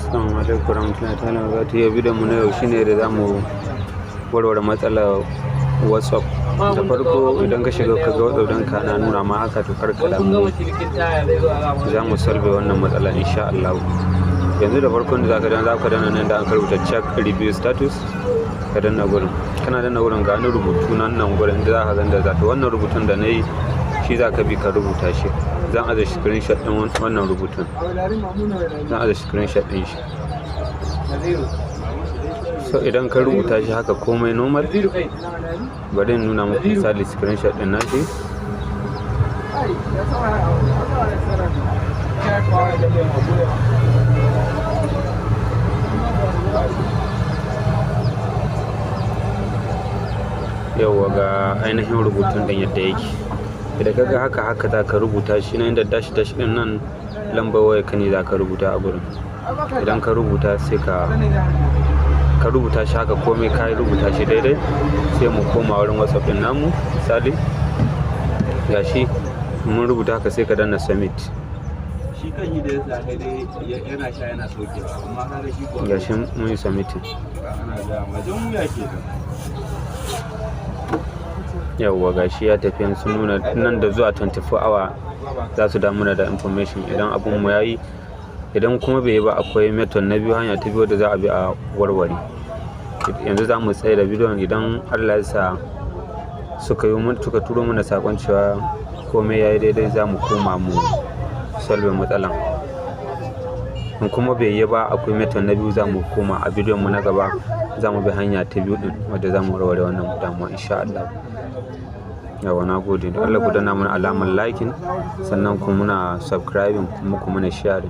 Assalamu alaikum warahmatullahi ta'ala wabarakatuh. Yau bidiyon mu na yau shine da zamu warware matsalar WhatsApp. Da farko idan ka shiga ka ga WhatsApp ɗinka na nuna ma haka to kar ka damu, za mu solve wannan matsala insha Allah. Yanzu da farkon da zaka danna nan da an rubuta check review status, ka danna gurin. Kana danna gurin ga wani rubutu nan gurin da zaka ganda zato wannan rubutun da nayi shi zaka bi ka rubuta shi. Zan aje screenshot din wannan rubutun, zan aje screenshot din shi. So idan ka rubuta shi haka komai normal, bari in nuna muku misali screenshot din nashi. Yauwa ga ainihin rubutun din yadda yake. Idan ka ga haka za ka rubuta shi na inda dash din nan lambar waya ka ne za ka rubuta a gurin. Idan ka rubuta sai ka rubuta shi haka komai ka rubuta shi daidai, sai mu koma wurin WhatsApp din namu. Misali gashi mun rubuta haka sai ka danna submit. Shi kan yi da zaka dai yana sha yana sauke amma kaga shi ko gashi mun yi submit. ana ga majan wuya ke da yawwa gashi ya tafi, sun nuna nan da zuwa 24 hour za su damu da information idan abun mu yayi. Idan kuma bai yi ba akwai method na biyu, hanya ta biyu da za a bi a warware. Yanzu za mu tsaye da bidiyon, idan Allah ya sa suka turo mana sakon cewa komai yayi daidai za mu koma mu solve matsalan. In kuma bai yi ba akwai method na biyu, za mu koma a bidiyon mu na gaba, za mu bi hanya ta biyu din wadda za mu warware wannan damuwa insha Allah. Yawa, na gode da Allah ku danna mana alamar liking, sannan ku muna subscribing kuma ku muna sharing.